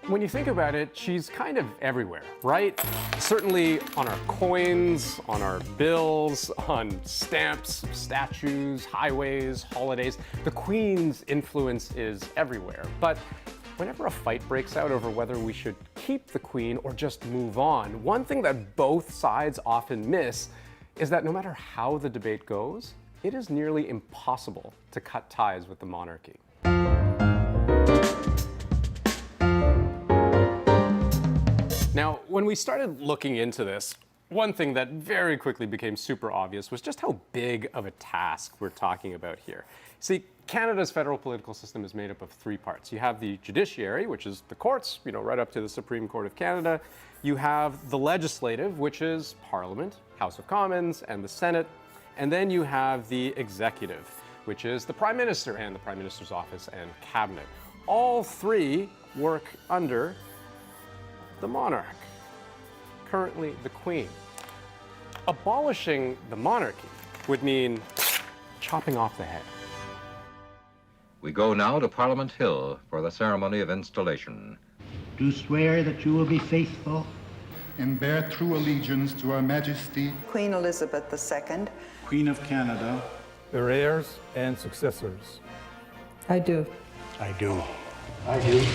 When you think about it, she's kind of everywhere, right? Certainly on our coins, on our bills, on stamps, statues, highways, holidays. The Queen's influence is everywhere. But whenever a fight breaks out over whether we should keep the Queen or just move on, one thing that both sides often miss is that no matter how the debate goes, it is nearly impossible to cut ties with the monarchy. Now, when we started looking into this, one thing that very quickly became super obvious was just how big of a task we're talking about here. See, Canada's federal political system is made up of three parts. You have the judiciary, which is the courts, right up to the Supreme Court of Canada. You have the legislative, which is Parliament, House of Commons, and the Senate. And then you have the executive, which is the Prime Minister and the Prime Minister's office and cabinet. All three work under the monarch, currently the Queen. Abolishing the monarchy would mean chopping off the head. We go now to Parliament Hill for the ceremony of installation. Do swear that you will be faithful and bear true allegiance to Her Majesty, Queen Elizabeth II, Queen of Canada, their heirs and successors. I do. I do. I do.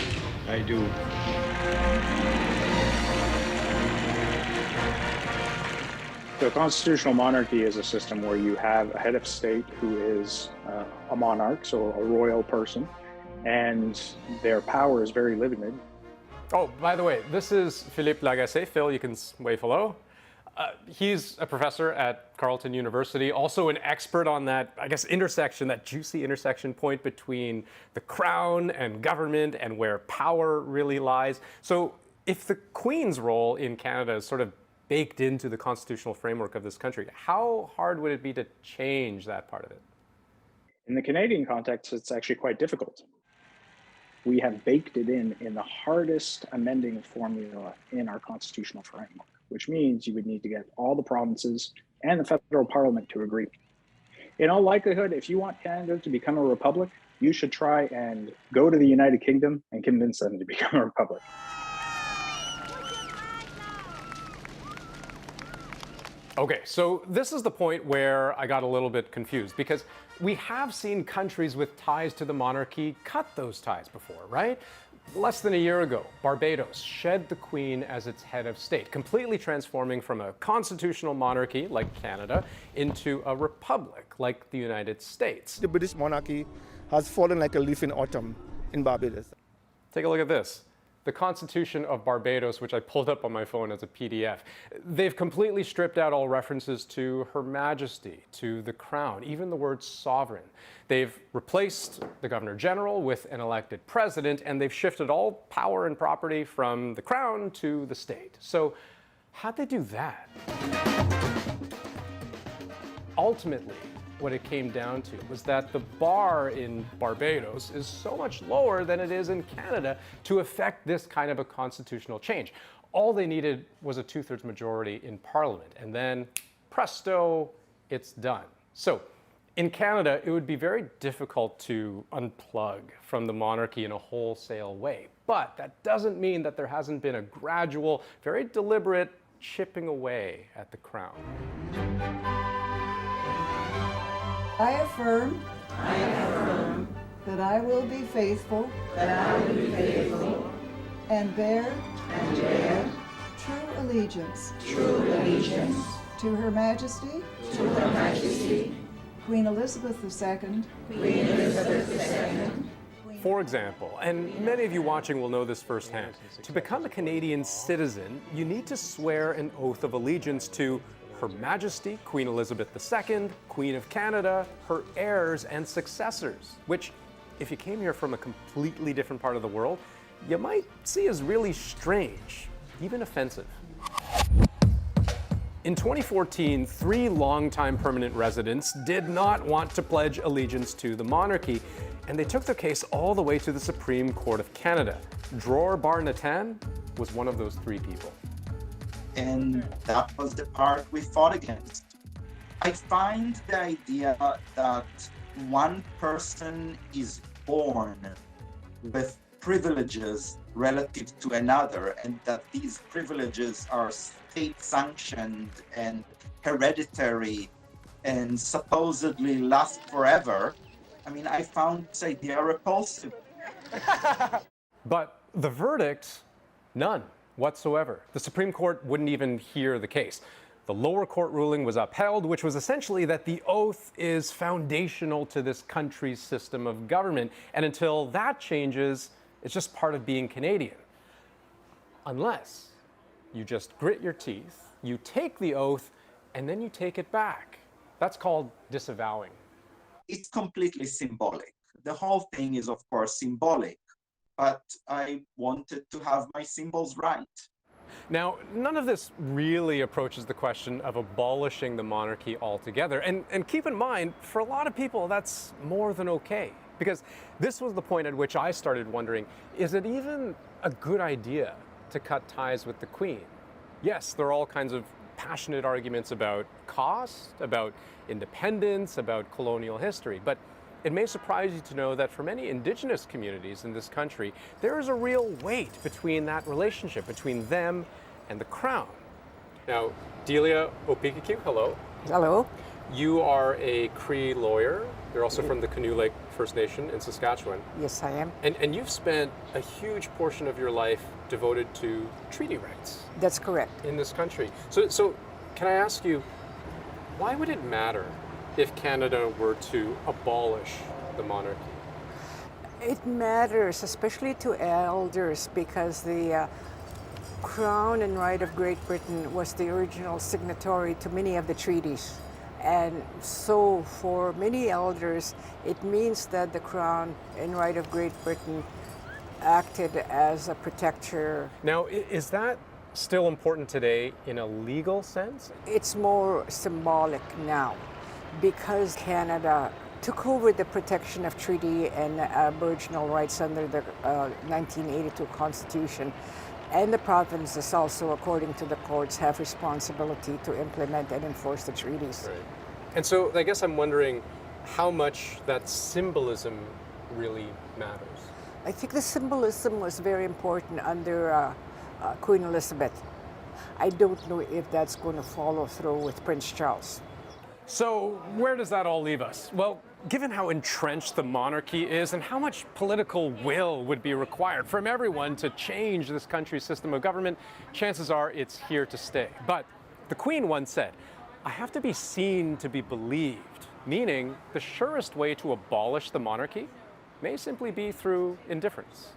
I do. The constitutional monarchy is a system where you have a head of state who is a monarch, so a royal person, and their power is very limited. Oh, by the way, this is Philippe Lagacé. Phil, you can wave hello. He's a professor at Carleton University, also an expert on that, intersection, that juicy intersection point between the crown and government and where power really lies. So if the Queen's role in Canada is sort of baked into the constitutional framework of this country, how hard would it be to change that part of it? In the Canadian context, it's actually quite difficult. We have baked it in the hardest amending formula in our constitutional framework, which means you would need to get all the provinces and the federal parliament to agree. In all likelihood, if you want Canada to become a republic, you should try and go to the United Kingdom and convince them to become a republic. Okay, so this is the point where I got a little bit confused, because we have seen countries with ties to the monarchy cut those ties before, right? Less than a year ago, Barbados shed the Queen as its head of state, completely transforming from a constitutional monarchy, like Canada, into a republic, like the United States. The British monarchy has fallen like a leaf in autumn in Barbados. Take a look at this. The Constitution of Barbados, which I pulled up on my phone as a PDF. They've completely stripped out all references to Her Majesty, to the Crown, even the word sovereign. They've replaced the Governor General with an elected president, and they've shifted all power and property from the Crown to the state. So how'd they do that? Ultimately, what it came down to was that the bar in Barbados is so much lower than it is in Canada to effect this kind of a constitutional change. All they needed was a 2/3 majority in Parliament, and then presto, it's done. So in Canada, it would be very difficult to unplug from the monarchy in a wholesale way. But that doesn't mean that there hasn't been a gradual, very deliberate chipping away at the crown. I affirm that I will be faithful and bear true allegiance to Her Majesty, Queen Elizabeth II, For example, and many of you watching will know this firsthand, to become a Canadian citizen, you need to swear an oath of allegiance to Her Majesty, Queen Elizabeth II, Queen of Canada, her heirs and successors, which, if you came here from a completely different part of the world, you might see as really strange, even offensive. In 2014, 3 longtime permanent residents did not want to pledge allegiance to the monarchy, and they took their case all the way to the Supreme Court of Canada. Dror Bar Natan was one of those 3 people. And that was the part we fought against. I find the idea that one person is born with privileges relative to another, and that these privileges are state-sanctioned and hereditary and supposedly last forever. I mean, I found this idea repulsive. But the verdict, none whatsoever. The Supreme Court wouldn't even hear the case. The lower court ruling was upheld, which was essentially that the oath is foundational to this country's system of government. And until that changes, it's just part of being Canadian. Unless you just grit your teeth, you take the oath, and then you take it back. That's called disavowing. It's completely symbolic. The whole thing is, of course, symbolic, but I wanted to have my symbols right. Now, none of this really approaches the question of abolishing the monarchy altogether. And keep in mind, for a lot of people, that's more than okay. Because this was the point at which I started wondering, is it even a good idea to cut ties with the Queen? Yes, there are all kinds of passionate arguments about cost, about independence, about colonial history, but it may surprise you to know that for many Indigenous communities in this country, there is a real weight between that relationship, between them and the Crown. Now, Delia Opikikyu, hello. Hello. You are a Cree lawyer. You're also from the Canoe Lake First Nation in Saskatchewan. Yes, I am. And you've spent a huge portion of your life devoted to treaty rights. That's correct. In this country. So can I ask you, why would it matter if Canada were to abolish the monarchy? It matters, especially to elders, because the Crown and Right of Great Britain was the original signatory to many of the treaties. And so for many elders, it means that the Crown and Right of Great Britain acted as a protector. Now, is that still important today in a legal sense? It's more symbolic now, because Canada took over the protection of treaty and Aboriginal rights under the 1982 Constitution. And the provinces also, according to the courts, have responsibility to implement and enforce the treaties. Right. And so I guess I'm wondering how much that symbolism really matters. I think the symbolism was very important under Queen Elizabeth. I don't know if that's going to follow through with Prince Charles. So where does that all leave us? Well, given how entrenched the monarchy is and how much political will would be required from everyone to change this country's system of government, chances are it's here to stay. But the Queen once said, "I have to be seen to be believed," meaning the surest way to abolish the monarchy may simply be through indifference.